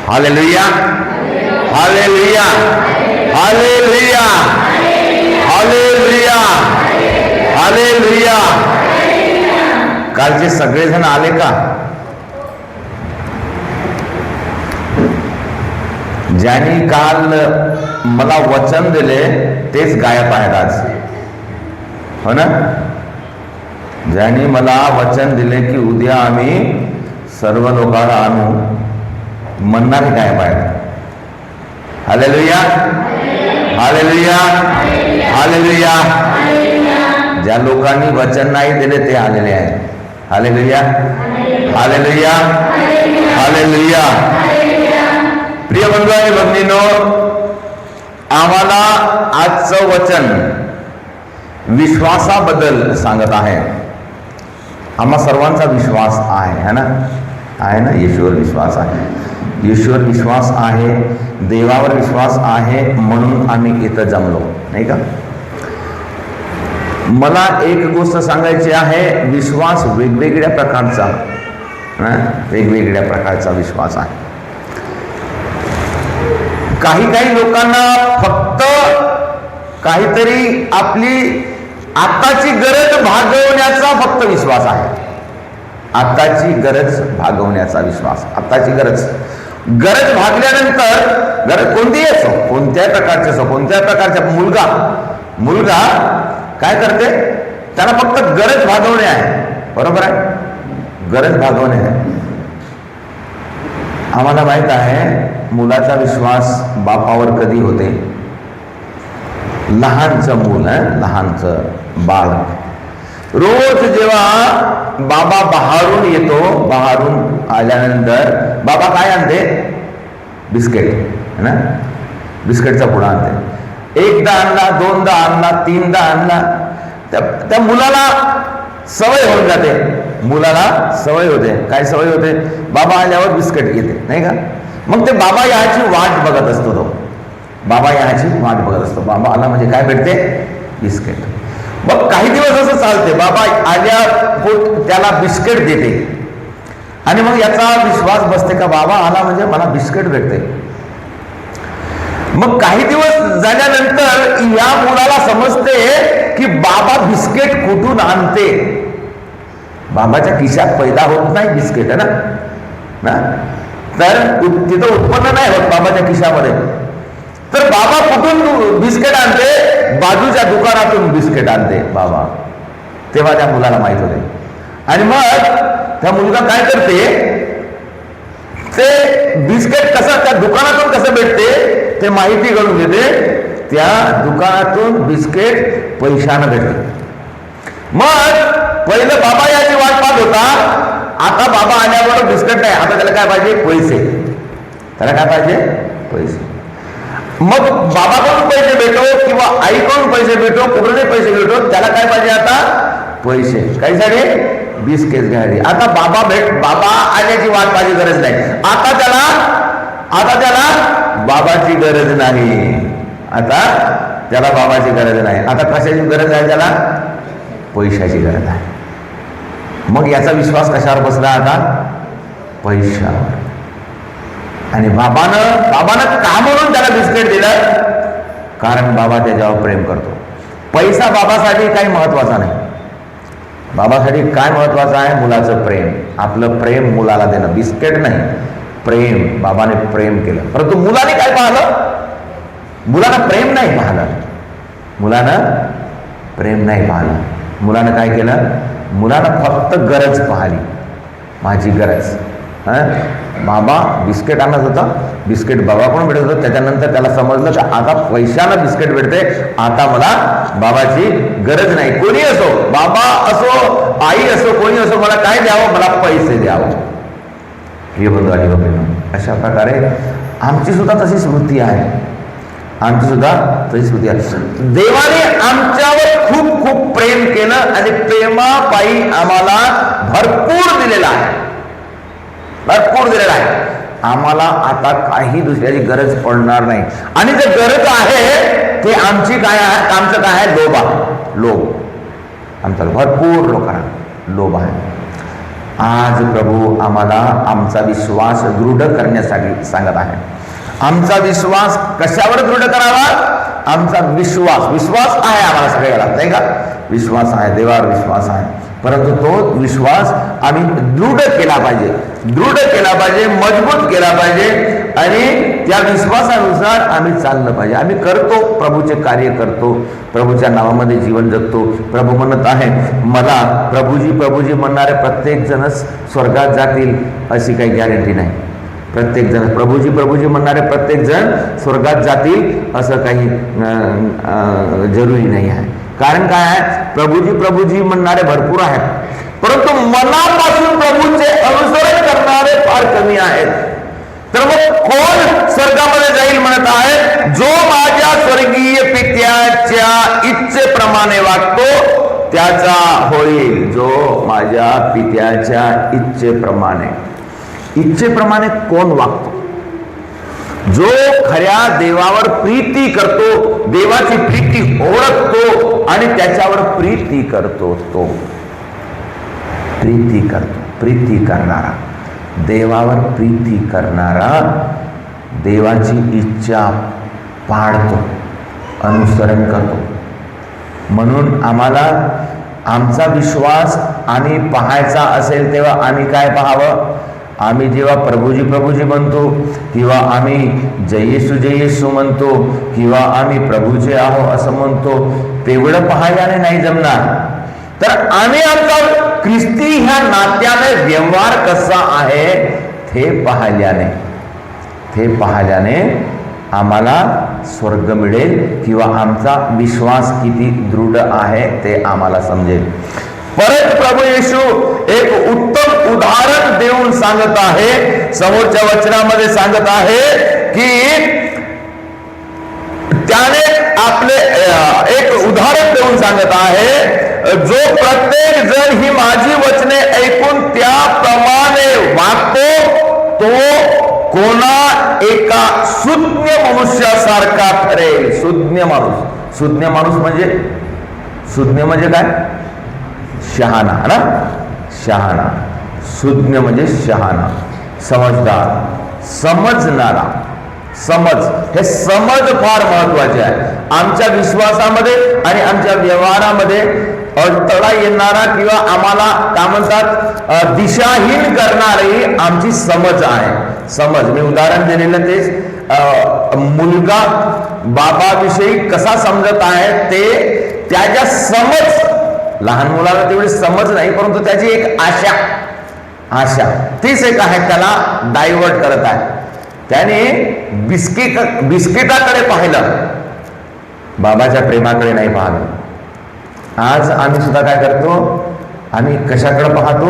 Hallelujah, hallelujah, hallelujah, hallelujah, hallelujah. कालचे सगळेजण आले का? ज्यांनी काल मला वचन दिले तेच गायब आहेत आज, हो ना? ज्यांनी मला वचन दिले की उद्या आम्ही सर्व लोकांना आणू, म्हणणारे गायब आहेत. Hallelujah, hallelujah, hallelujah. ज्या लोकांनी वचन नाही दिले ते आलेले आहेत. Hallelujah, hallelujah, hallelujah. प्रिय बंधू आणि भगिनींनो, आम्हाला आजचं वचन विश्वासाबद्दल सांगत आहे. आम्हा सर्वांचा विश्वास आहे, है ना? आहे ना? येशूवर विश्वास आहे, येशूवर विश्वास आहे, देवावर विश्वास आहे, म्हणून आम्ही इथं जमलो, नाही का? मला एक गोष्ट सांगायची आहे, विश्वास वेगवेगळ्या प्रकारचा, वेगवेगळ्या प्रकारचा विश्वास आहे. काही लोकांना फक्त काहीतरी आपली आताची गरज भागवण्याचा फक्त विश्वास आहे. आताची गरज भागवण्याचा विश्वास. आताची गरज भागल्यानंतर, गरज कोणतीही असो, कोणत्याही प्रकारची असो, कोणत्याही प्रकारचा मुलगा काय करते? त्याला फक्त गरज भागवणे आहे, बरोबर आहे? गरज भागवणे आहे. आम्हाला माहित आहे मुलाचा विश्वास बापावर कधी होते? लहानचं मूल, लहानचं बाळ रोज जेव्हा बाबा बाहेरून येतो, बाहेरून आल्यानंतर बाबा काय आणते? बिस्किट, है ना? बिस्किटचा पुडा आणते. एकदा आणला, दोनदा आणला, तीनदा आणला. त्या मुलाला सवय होऊन जाते. मुलाला सवय होते. काय सवय होते? बाबा आल्यावर बिस्किट घेते, नाही का? मग ते बाबा याची वाट बघत असतो. तो बाबा याची वाट बघत असतो. बाबा आला म्हणजे काय भेटते? बिस्किट. मग काही दिवस असं चालते, बाबा आल्या त्याला बिस्किट देते आणि मग याचा विश्वास बसते का बाबा आला म्हणजे मला बिस्किट भेटते. मग काही दिवस झाल्यानंतर या मुलाला समजते की बाबा बिस्किट कुठून आणते. बाबाच्या खिशात पैदा होत नाही बिस्किट, है ना? तर तिथं उत्पन्न नाही होत बाबाच्या खिशामध्ये. तर बाबा कुठून बिस्किट आणते? बाजूच्या दुकानातून बिस्किट आणते बाबा. तेव्हा त्या मुलाला माहित होते. आणि मग त्या मुलगा काय करते? ते बिस्किट कसं त्या दुकानातून कसं भेटते ते माहिती करून घेते. त्या दुकानातून बिस्किट पैशानं भेटते. मग पहिलं बाबा याची वाट पाहत होता. आता बाबा आल्यावर बिस्किट नाही, आता त्याला काय पाहिजे? पैसे. त्याला काय पाहिजे? पैसे. मग बाबाकडून पैसे भेटो किंवा आईकडून पैसे भेटो, कुठूनही पैसे भेटो, त्याला काय पाहिजे आता? पैसे. काहीसाठी? बिस्किट घ्यायचे. आता बाबा आल्याची वाट पाहिजे, गरज नाही. आता त्याला बाबाची गरज नाही. आता त्याला बाबाची गरज नाही. आता कशाची गरज आहे? त्याला पैशाची गरज आहे. मग याचा विश्वास कशावर बसला? आता पैशावर. आणि बाबानं का म्हणून त्याला बिस्किट दिलं? कारण बाबा त्याच्यावर प्रेम करतो. पैसा बाबासाठी काही महत्वाचा नाही. बाबासाठी काय महत्वाचं आहे? मुलाचं प्रेम. आपलं प्रेम मुलाला देणं. बिस्किट नाही, प्रेम. बाबाने प्रेम केलं. परंतु मुलाने काय पाहिलं? मुलानं प्रेम नाही पाहिलं. मुलानं प्रेम नाही पाहिलं. मुलानं काय केलं? मुलानं फक्त गरज पाहिली. माझी गरज. बाबा बिस्किट आणत होता, बिस्किट बाबाकडून भेटत होतं. त्याच्यानंतर त्याला समजलं की आता पैशानं बिस्किट भेटते, आता मला बाबाची गरज नाही. कोणी असो, बाबा असो, आई असो, कोणी असो, मला काय द्यावं? मला पैसे द्यावं. हे बंधू आणि भगिनी, अशा प्रकारे आमची सुद्धा तशीच वृत्ती आहे. आमची सुद्धा तशीच वृत्ती आहे. देवाने आमच्यावर खूप खूप प्रेम केलं आणि प्रेमापायी आम्हाला भरपूर दिलेला आहे. भरपूर दिलेला आहे. आम्हाला आता काही दुसऱ्याची गरज पडणार नाही. आणि जे गरज आहे ते आमची काय आहे? आमचं काय आहे? लोभ आहे. लोभ. आमचा भरपूर लोकांना लोभ आहे. आज प्रभू आम्हाला आमचा विश्वास दृढ करण्यासाठी सांगत आहे. आमचा विश्वास कशावर दृढ करावा? आमचा विश्वास आहे आम्हाला सगळ्याला, नाही का? विश्वास आहे, देवावर विश्वास आहे, परंतु तो विश्वास आम्ही दृढ केला पाहिजे, मजबूत केला पाहिजे आणि त्या विश्वासानुसार आम्ही चाललं पाहिजे. आम्ही करतो, प्रभूचे कार्य करतो, प्रभूच्या नावामध्ये जीवन जगतो. प्रभू म्हणत आहे, मला प्रभूजी म्हणणारे प्रत्येक जणच स्वर्गात जातील अशी काही गॅरंटी नाही. प्रत्येक जण प्रभूजी म्हणणारे प्रत्येक जण स्वर्गात जातील असं काही जरुरी नाही आहे. कारण काय आहे? प्रभूजी म्हणणारे भरपूर आहेत, परंतु मनापासून प्रभूचे अनुसरण करणारे फार कमी आहेत. तर मग कोण स्वर्गामध्ये जाईल म्हणत आहे? जो माझ्या स्वर्गीय पित्याच्या इच्छेप्रमाणे वागतो त्याचा होईल. जो माझ्या पित्याच्या इच्छेप्रमाणे कोण वागतो? जो खऱ्या देवावर प्रीती करतो, देवाची प्रीती ओळखतो आणि त्याच्यावर प्रीती करतो, तो प्रीती करणारा, देवावर प्रीती करणारा देवाची इच्छा पाळतो, अनुसरण करतो. म्हणून आम्हाला आमचा विश्वास आम्ही पाहायचा असेल तेव्हा आम्ही काय पाहावं? आम्ही जेव्हा प्रभूजी म्हणतो, किंवा आम्ही जय येशू म्हणतो, किंवा आम्ही प्रभूचे आहो असं म्हणतो, तेवढं पाहायला नाही जमणार. तर आम्ही आमचा ख्रिस्ती ह्या नात्याने व्यवहार कसा आहे ते पाहिल्याने आम्हाला स्वर्ग मिळेल, किंवा आमचा विश्वास किती दृढ आहे ते आम्हाला समजेल. परत प्रभू येशू एक उत्तम उदाहरण देऊन सांगत आहे, समोरच्या वचनामध्ये सांगत आहे की त्याने आपले एक उदाहरण देऊन सांगत आहे, जो प्रत्येक जण ही माझी वचने ऐकून त्याप्रमाणे वागतो तो कोणा एका सुज्ञ मनुष्यासारखा ठरेल. सुज्ञ म्हणजे काय? शहाणा ना, शहाणा. सुज्ञ म्हणजे शहाणा, समजदार, समजणारा. हे समज फार महत्वाचे आहे. आमच्या विश्वासामध्ये आणि आमच्या व्यवहारामध्ये अडथळा येणारा किंवा आम्हाला काय म्हणतात दिशाहीन करणारी आमची समज आहे. मी उदाहरण दिलेलं तेच, मुलगा बाबाविषयी कसा समजत आहे ते त्याच्या समज, लहान मुलाला तेवढी समज नाही, परंतु त्याची एक आशा तीच एक आहे, त्याला डायव्हर्ट करत आहे. त्याने बिस्किटाकडे पाहिलं, बाबाच्या प्रेमाकडे नाही पाहिलं. आज आम्ही सुद्धा काय करतो? आम्ही कशाकडे पाहतो?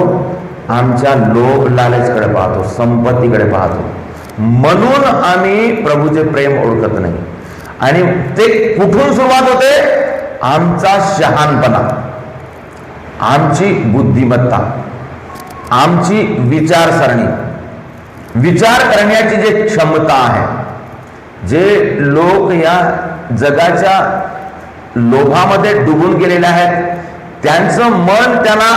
आमच्या लोभ लालचकडे पाहतो, संपत्तीकडे पाहतो. म्हणून आम्ही प्रभूचे प्रेम ओळखत नाही. आणि ते कुठून सुरुवात होते? आमचा शहाणपणा, आमची बुद्धिमत्ता, आमची विचारसरणी, विचार करण्याची जे क्षमता आहे. जे लोक या जगाच्या लोभामध्ये डुबून गेलेले आहेत, त्यांचं मन त्यांना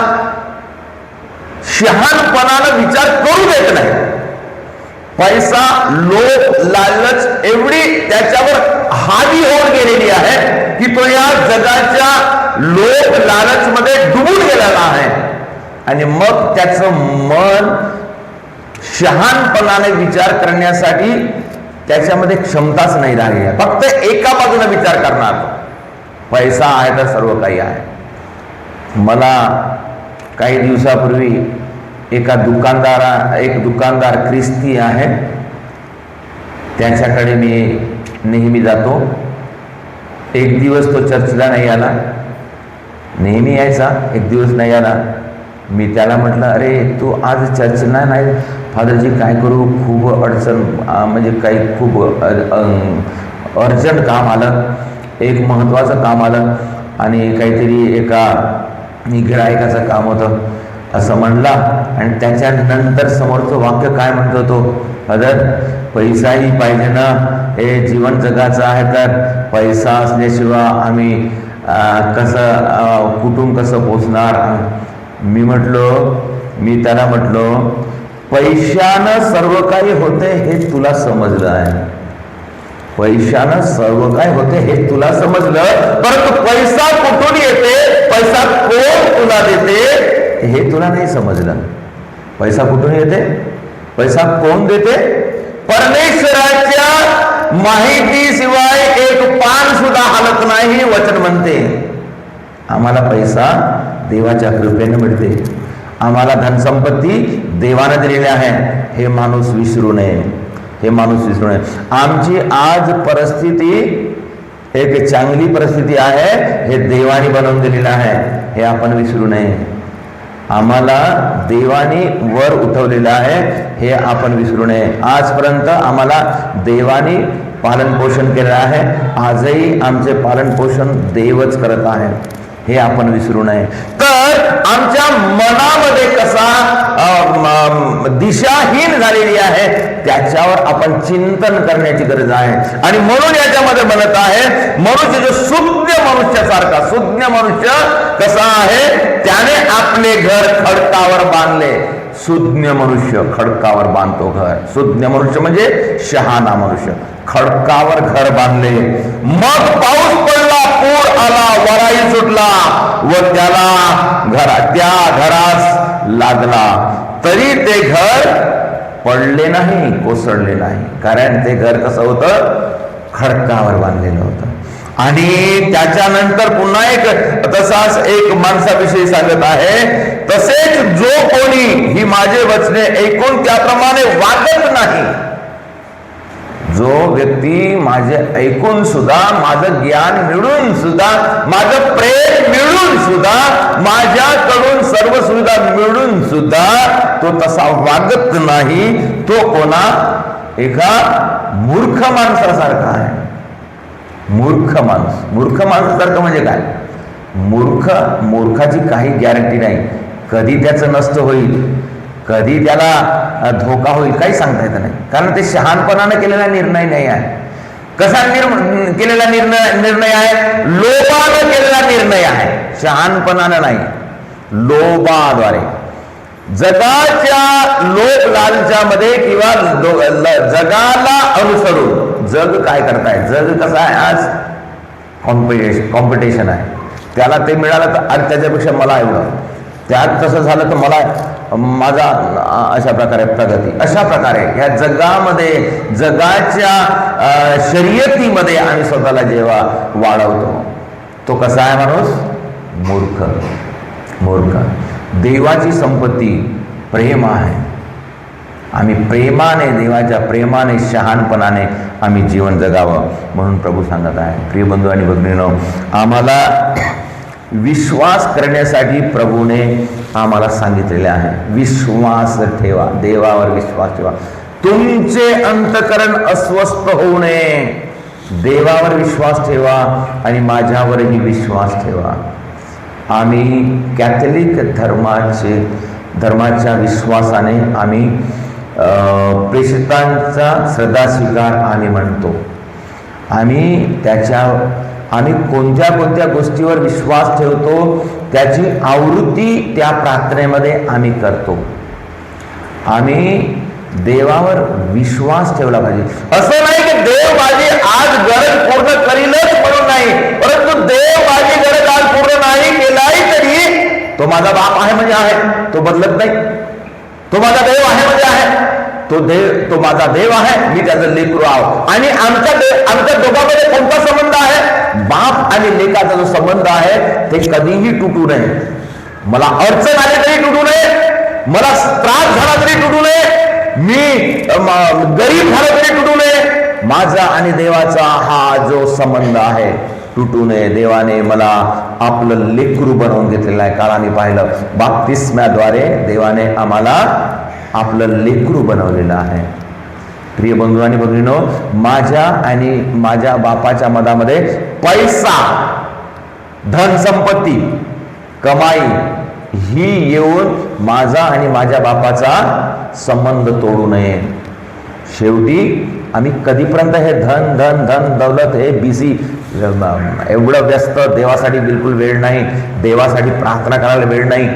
शहाणपणाला विचार करू देत नाही. पैसा, लोभ, लालच एवढी त्याच्यावर हावी होऊन गेलेली आहे की तो या जगाच्या लोभ लालच मध्ये डुबून गेलेला आहे. आणि मग त्याचं मन शहाणपणाने विचार करण्यासाठी त्याच्यामध्ये क्षमताच नाही राहिली आहे. फक्त एका बाजूने विचार करणार, पैसा आहे तर सर्व काही आहे. मला काही दिवसापूर्वी एक दुकानदार ख्रिस्ती आहे, त्याच्याकडे मी नेहमी जातो. एक दिवस तो चर्चला नाही आला, नेहमी यायचा, एक दिवस नाही आला. मी त्याला म्हटलं, अरे तू आज चर्चला नाही? फादरजी काय करू, खूप अडचण, म्हणजे काही खूप अर्जंट काम आलं, एक महत्त्वाचं काम आलं आणि काहीतरी एका गिऱ्हाईकाचं काम होतं असं म्हणला. आणि त्याच्यानंतर समोरचं वाक्य काय म्हणतो तो, फादर पैसाही पाहिजे ना, हे जीवन जगाचं आहे, तर पैसा असल्याशिवाय आम्ही कुठून कसं पोचणार. मी म्हटलो मी त्याला म्हटलो, पैशानं सर्व काही होते हे तुला समजलं आहे, पैशानं सर्व काय होते हे तुला समजलं, परंतु पैसा कुठून येते, पैसा कोण तुला देते हे तुला नाही समजलं. पैसा कुठून येते, पैसा कोण देते? परमेश्वराच्या माहितीशिवाय एक पान सुद्धा हलत नाही. वचन म्हणते आम्हाला पैसा देवाच्या कृपेने मिळते, आम्हाला धनसंपत्ती देवाने दिलेली आहे. हे माणूस विसरू नये, हे माणूस विसरू नये. आमची आज परिस्थिती एक चांगली परिस्थिती आहे, हे देवाने बनवून दिलेलं आहे, हे आपण विसरू नये. आम्हाला देवाने वर उठवलेलं आहे, हे आपण विसरू नये. आजपर्यंत आम्हाला देवाने पालन पोषण केलं आहे, आजही आमचे पालन पोषण देवच करत आहे, हे आपण विसरू नये. तर आमच्या मनामध्ये कसा दिशाहीन झालेली आहे त्याच्यावर आपण चिंतन करण्याची गरज आहे. आणि म्हणून याच्यामध्ये म्हणत आहे, मनुष्य जो सुज्ञ मनुष्यासारखा, सुज्ञ मनुष्य कसा आहे, त्याने आपले घर खडकावर बांधले. सुज्ञ मनुष्य खडकावर बांधतो घर. सुज्ञ मनुष्य म्हणजे शहाणा मनुष्य, खडकावर घर बांधले. मग पाऊस पडला, पूर आला, वराई सुटला व त्या घरास लागला, तरी ते घर पडले नाही, कोसळले नाही, कारण ते घर कसं होतं, खडकावर बांधलेलं होतं. आणि त्याच्यानंतर पुन्हा एक तसाच एक माणसाविषयी सांगत आहे, तसेच जो कोणी ही माझे वचने ऐकून त्याप्रमाणे वागत नाही, जो व्यक्ती माझे ऐकून सुद्धा, माझं ज्ञान मिळून सुद्धा, माझं प्रेम मिळून सुद्धा, माझ्याकडून सर्व सुविधा मिळून सुद्धा तो तसा वागत नाही, तो कोणा एका मूर्ख माणसासारखा आहे. मूर्ख माणूस, मूर्ख माणसासारखं म्हणजे काय? मूर्खाची काही गॅरंटी नाही, कधी त्याचं नष्ट होईल, कधी त्याला धोका होईल, काही सांगता येत नाही, कारण ते शहाणपणाने केलेला निर्णय नाही आहे. कसा केलेला निर्णय आहे? लोभाने केलेला निर्णय आहे, शहाणपणाने नाही, लोभाद्वारे. जगाच्या लोक लालच्यामध्ये किंवा जगाला अनुसरून जग काय करताय, जग कसं आहे आज, कॉम्पिटिशन आहे. त्याला ते मिळालं तर आणि त्याच्यापेक्षा मला एवढं, त्यात तसं झालं तर मला माझा अशा प्रकारे प्रगती. अशा प्रकारे ह्या जगामध्ये, जगाच्या शर्यतीमध्ये आम्ही स्वतःला जेव्हा वाढवतो, तो कसा आहे माणूस? मूर्ख. मूर्ख. देवाची संपत्ती प्रेम आहे. आम्ही प्रेमाने, देवाच्या प्रेमाने, शहाणपणाने आम्ही जीवन जगावं म्हणून प्रभू सांगत आहे. प्रिय बंधू आणि भगिनींनो, आम्हाला विश्वास करण्यासाठी प्रभूने आम्हाला सांगितलेले आहे. विश्वास ठेवा, देवावर विश्वास ठेवा. तुमचे अंतकरण अस्वस्थ होऊ नये. देवावर विश्वास ठेवा आणि माझ्यावरही विश्वास ठेवा. आम्ही कॅथलिक धर्माच्या विश्वासाने आम्ही प्रेषितांचा श्रद्धा स्वीकार आम्ही म्हणतो. आम्ही कोणत्या कोणत्या गोष्टीवर विश्वास ठेवतो त्याची आवृत्ती त्या प्रार्थनेमध्ये आम्ही करतो. आम्ही देवावर विश्वास ठेवला पाहिजे. असं नाही की देव माझी आज गरज पूर्ण करीलच म्हणून नाही, परंतु देव माझी गरज आज पूर्ण नाही केलाही तरी तो माझा बाप आहे म्हणजे आहे, तो बदलत नाही. तो माझा देव आहे म्हणजे आहे, तो माझा देव आहे, मी त्याचं लेकरू आहो. आणि आमच्या दोघांमध्ये कोणता संबंध आहे? बाप आणि लेकाचा जो संबंध आहे ते कधीही तुटू नये. मला अडचण आली तरी तुटू नये, मला त्रास झाला तरी तुटू नये, मी गरीब झाला तरी तुटू नये. माझा आणि देवाचा हा जो संबंध आहे तुटू नये. देवाने मला आपलं लेकरू बनवून घेतलेलं आहे. काळाने पाहिलं, बाप्तिस्म्याद्वारे देवाने आम्हाला आपलं लेकरू बनवलेलं आहे. प्रिय बंधू आणि भगिनींनो, माझ्या आणि माझ्या बापाच्या मधामध्ये पैसा, धनसंपत्ती, कमाई ही येऊन माझा आणि माझ्या बापाचा संबंध तोडू नये. शेवटी आम्ही कधीपर्यंत हे धन धन धन दौलत हे बिझी, एवढं व्यस्त, देवासाठी बिलकुल वेळ नाही, देवासाठी प्रार्थना करायला वेळ नाही.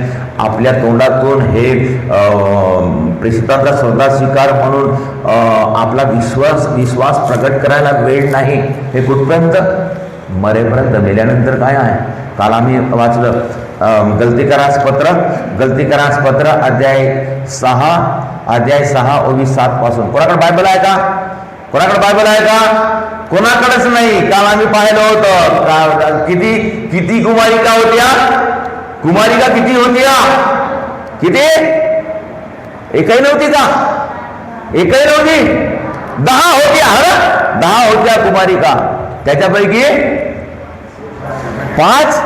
आपल्या तोंडातून हे प्रेषितांचा श्रद्धा स्वीकार म्हणून आपला विश्वास प्रकट करायला वेळ नाही. हे कुठपर्यंत? मरेपर्यंत. मेल्यानंतर काय आहे? काल आम्ही वाचलं गलतीकारास पत्र अध्याय 6 ओवी 7 पासून. कोणाकडे बायबल आहे का? कोणाकडे बायबल आहे का? कोणाकडेच नाही. काल आम्ही पाहिलं होतं किती कुमारिका होत्या? कुमारिका किती होत्या? किती? एकही नव्हती का? एकही नव्हती? 10 होत्या. 10 होत्या कुमारिका. त्याच्यापैकी 5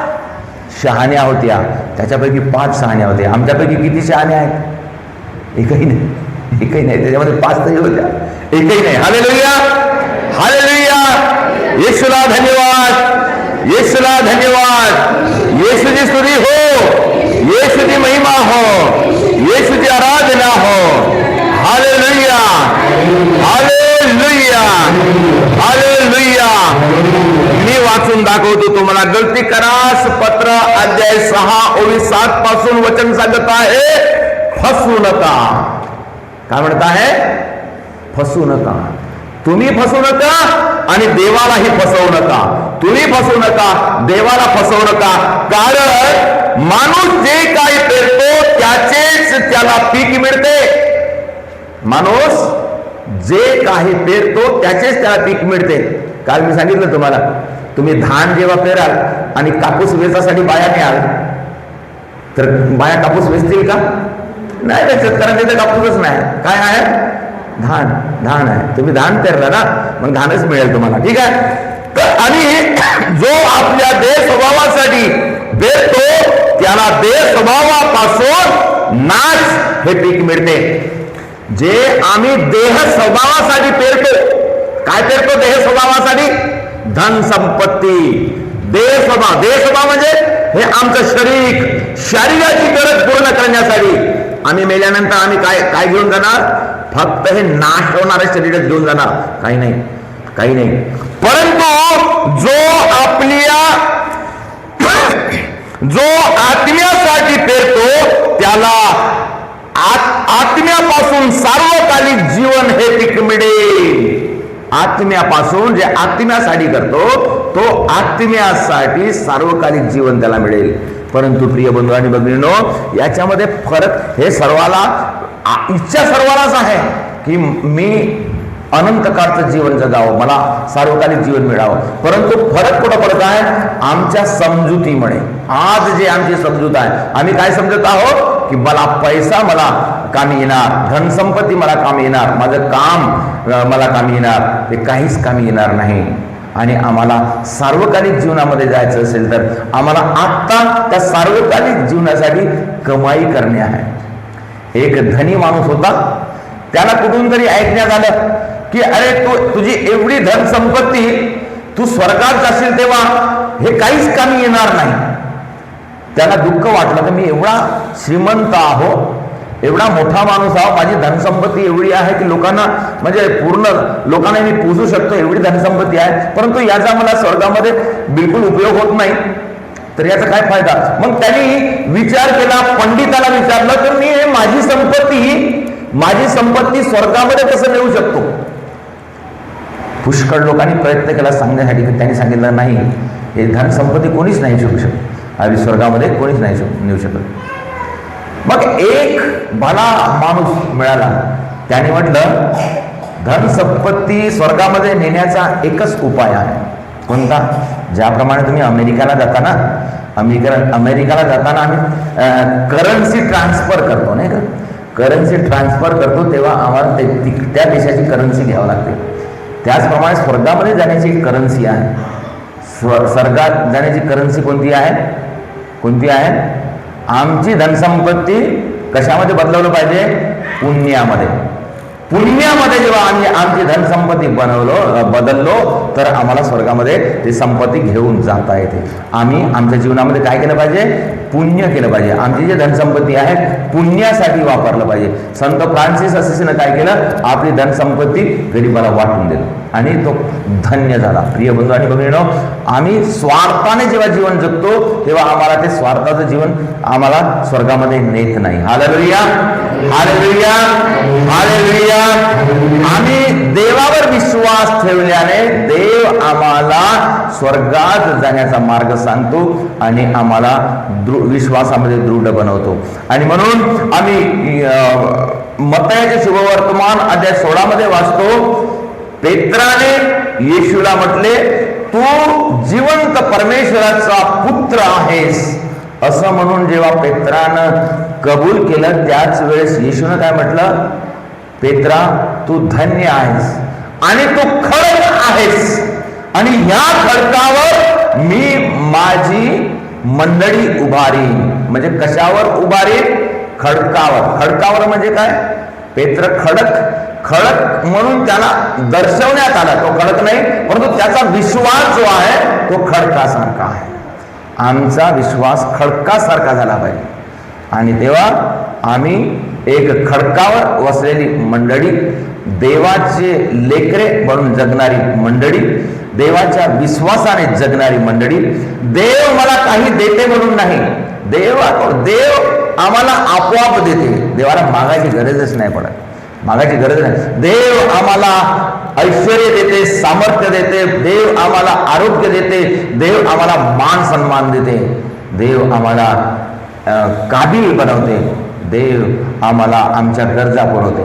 शहाण्या होत्या. त्याच्यापैकी 5 शहाण्या होत्या. आमच्यापैकी किती शहाण्या आहेत? एकही नाही. त्याच्यामध्ये 5 तरी होत्या, एकही नाही. Hallelujah, hallelujah. येशूला धन्यवाद, येशूला धन्यवाद. येशूची स्तुती हो, येशूची महिमा हो, येशूची आराधना हो. Hallelujah, hallelujah, hallelujah. मी वाचून दाखवतो तुम्हाला. गलतीकारास पत्र अध्याय 6 ओवी 7 पासून वचन सांगत आहे, फसू नका. काय म्हणत आहे? फसू नका. तुम्ही फसू नका आणि देवालाही फसवू नका. तुम्ही फसू नका, देवाला फसवू नका. कारण माणूस जे काही पेरतो त्याचेच त्याला पीक मिळते. माणूस जे काही पेरतो त्याचेच त्याला पीक मिळते. काल मी सांगितलं तुम्हाला, तुम्ही धान जेव्हा पेराल आणि कापूस वेचासाठी बाया न्याल तर बाया कापूस वेचतील का? नाही. शेतकऱ्यांना तर कापूसच नाही. काय आहे? धान आहे. तुम्ही धान पेरला ना, मग धानच मिळेल तुम्हाला. ठीक आहे. तर आणि जो आपल्या देह स्वभावासाठी पेरतो त्याला देह स्वभावापासून नाश हे पीक मिळते. जे आम्ही देह स्वभावासाठी पेरतो, काय पेरतो? देह स्वभावासाठी धन संपत्ती. देह स्वभाव म्हणजे हे आमचं शरीराची गरज पूर्ण करण्यासाठी. आम्ही मेल्यानंतर आम्ही काय घेऊन जाणार? फक्त हे नाश होणारे शरीरच घेऊन जाणार. काही नाही. परंतु जो आत्म्यासाठी पेरतो त्याला आत्म्यापासून सार्वकालिक जीवन हे पीक मिळेल. आत्म्यापासून जे आत्म्यासाठी करतो तो आत्म्यासाठी सार्वकालिक जीवन त्याला मिळेल. परंतु प्रिय बंधू आणि भगिनींनो, याच्यामध्ये फरक हे इच्छा सर्वालाच आहे की मी अनंत काळचं जीवन जगावं, मला सार्वकालिक जीवन मिळावं. परंतु फरक कुठं पडत आहे? आमच्या समजुतीमुळे. आज जे आमची समजूत आहे, आम्ही काय समजत आहोत की मला पैसा मला कामी येणार, धनसंपत्ती मला कामी येणार, माझं काम मला कामी येणार. ते काहीच कामी येणार नाही. आणि आम्हाला सार्वकालिक जीवनामध्ये जायचं असेल तर आम्हाला आत्ता त्या सार्वकालिक जीवनासाठी कमाई करणे आहे. एक धनी माणूस होता, त्याला कुठून तरी ऐकण्यात आलं की अरे तुझी एवढी धनसंपत्ती, तू स्वर्गात जाशील तेव्हा हे काहीच कामी येणार नाही. त्याला दुःख वाटलं तर मी एवढा श्रीमंत आहो, एवढा मोठा माणूस आहो, माझी धनसंपत्ती एवढी आहे की लोकांना म्हणजे पूर्ण लोकांना मी पुजू शकतो, एवढी धनसंपत्ती आहे, परंतु याचा मला स्वर्गामध्ये बिलकुल उपयोग होत नाही, तर याचा काय फायदा? मग त्यांनी विचार केला, पंडिताला विचारलं तर मी माझी संपत्ती स्वर्गामध्ये कसं नेऊ शकतो? पुष्कळ लोकांनी प्रयत्न केला सांगण्यासाठी, त्यांनी सांगितलं नाही, हे धनसंपत्ती कोणीच नाही शिकू शकत, आणि स्वर्गामध्ये कोणीच नाही नेऊ शकत. मग एक भला माणूस मिळाला, त्याने म्हटलं धनसंपत्ती स्वर्गामध्ये नेण्याचा एकच उपाय आहे. कोणता? ज्याप्रमाणे तुम्ही अमेरिकेला जाताना आम्ही करन्सी ट्रान्सफर करतो, नाही का? करन्सी ट्रान्सफर करतो तेव्हा आम्हाला त्या देशाची करन्सी घ्यावी लागते. त्याचप्रमाणे स्वर्गामध्ये जाण्याची एक करन्सी आहे. स्वर्गात जाण्याची करन्सी कोणती आहे? आमची धनसंपत्ती कशामध्ये बदलवलं पाहिजे? पुण्यामध्ये जेव्हा आम्ही आमची धनसंपत्ती बदललो तर आम्हाला स्वर्गामध्ये ती संपत्ती घेऊन जाता येते. आम्ही आमच्या जीवनामध्ये काय केलं पाहिजे? पुण्य केलं पाहिजे. आमची जी धनसंपत्ती आहे पुण्यासाठी वापरलं पाहिजे. संत फ्रान्सिस असिसीनं काय केलं? आपली धनसंपत्ती गरीबाला वाटून दिलं. आणि तो धन्य झाला. प्रिय बंधू आणि भगिनीनो, आम्ही स्वार्थाने जेव्हा जीवन जगतो तेव्हा आम्हाला ते स्वार्थाचं जीवन आम्हाला स्वर्गामध्ये नेत नाही. Hallelujah, hallelujah, hallelujah. आम्ही देवावर विश्वास ठेवल्याने देव आम्हाला स्वर्गात जाण्याचा मार्ग सांगतो आणि आम्हाला विश्वासामध्ये दृढ बनवतो. आणि म्हणून आम्ही मत्तयाचे शुभवर्तमान अध्याय 16 मध्ये वाचतो, पेत्राने येशूला म्हटले, तू जिवंत परमेश्वराचा पुत्र आहेस. असं म्हणून जेव्हा पेत्रानं कबूल केलं त्याच वेळेस येशूनं काय म्हटलं, पेत्रा तू धन्य आहेस आणि तू खडक आहेस आणि ह्या खडकावर मी माझी मंडळी उभारीन. म्हणजे कशावर उभारीन? खडकावर. खडकावर म्हणजे काय? पेत्र खडक म्हणून त्याला दर्शवण्यात आला. तो खडक नाही, परंतु त्याचा विश्वास जो आहे तो खडकासारखा आहे. आमचा विश्वास खडकासारखा झाला पाहिजे. आणि तेव्हा आम्ही एक खडकावर वसलेली मंडळी, देवाचे लेकरे म्हणून जगणारी मंडळी, देवाच्या विश्वासाने जगणारी मंडळी. देव मला काही देते म्हणून नाही, देव आम्हाला आपोआप देते. देवाला मागायची गरजच नाही पडत, मागायची गरज नाही. देव आम्हाला ऐश्वर्य देते, सामर्थ्य देते, देव आम्हाला आरोग्य देते, देव आम्हाला मान सन्मान देते, देव आम्हाला काबिल बनवते, देव आम्हाला आमच्या गरजा पुरवते.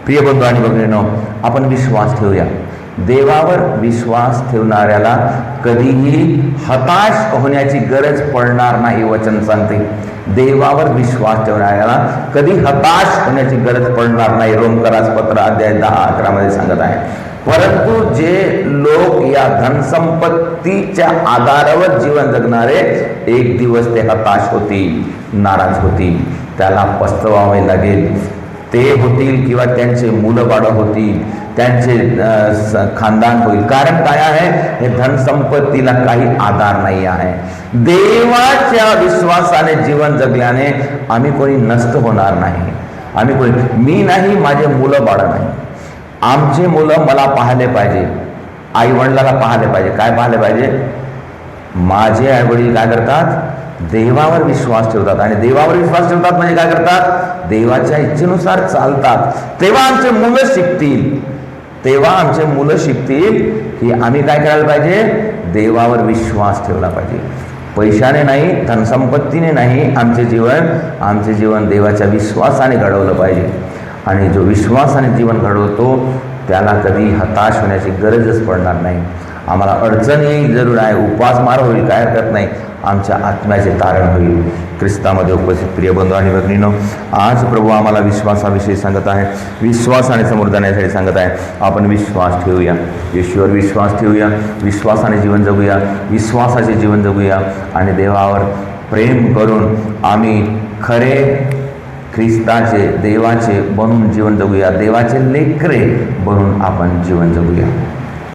प्रिय बंधू आणि भगिनींनो, आपण विश्वास ठेवूया. देवावर विश्वास ठेवणाऱ्याला कधीही हताश होण्याची गरज पडणार नाही. वचन सांगते, देवावर विश्वास ठेवणाऱ्याला कधी हताश होण्याची गरज पडणार नाही. रोमकरास पत्र अध्याय 10-11 मध्ये सांगत आहे. परंतु जे लोक या धनसंपत्तीच्या आधारावर जीवन जगणारे, एक दिवस ते हताश होतील, नाराज होतील, त्याला पस्तवावे लागेल. ते होतील किंवा त्यांचे मुलं बाळ होतील, त्यांचे खानदान होईल. कारण काय आहे? हे धनसंपत्तीला काही आधार नाही आहे. देवाच्या विश्वासाने जीवन जगल्याने आम्ही कोणी नष्ट होणार नाही. आम्ही कोणी, मी नाही, माझे मुलं बाळ नाही, आमचे मुलं मला पाहिले पाहिजे, आई वडिलाला पाहिले पाहिजे. काय पाहिले पाहिजे? माझे आई वडील काय करतात? देवावर विश्वास ठेवतात. आणि देवावर विश्वास ठेवतात म्हणजे काय करतात? देवाच्या इच्छेनुसार चालतात. तेव्हा आमचे मुलं शिकतील, तेव्हा आमचे मुलं शिकतील की आम्ही काय करायला पाहिजे? देवावर विश्वास ठेवला पाहिजे. पैशाने नाही, धनसंपत्तीने नाही, आमचे जीवन देवाच्या विश्वासाने घडवलं पाहिजे. आणि जो विश्वासाने जीवन घडवतो त्याला कधी हताश होण्याची गरजच पडणार नाही. आम्हाला अडचण येईल, जरूर आहे, उपासमार होईल, काय हरकत नाही, आमच्या आत्म्याचे तारण होईल. ख्रिस्तामध्ये उपस्थित प्रिय बंधू आणि भगिनींनो, आज प्रभू आम्हाला विश्वासाविषयी सांगत आहे, विश्वासाने समोर जाण्यासाठी सांगत आहे. आपण विश्वास ठेवूया, येशूवर विश्वास ठेवूया, विश्वासाने जीवन जगूया, विश्वासाचे जीवन जगूया आणि देवावर प्रेम करून आम्ही खरे ख्रिस्ताचे, देवाचे बनून जीवन जगूया, देवाचे लेकरे बनून आपण जीवन जगूया.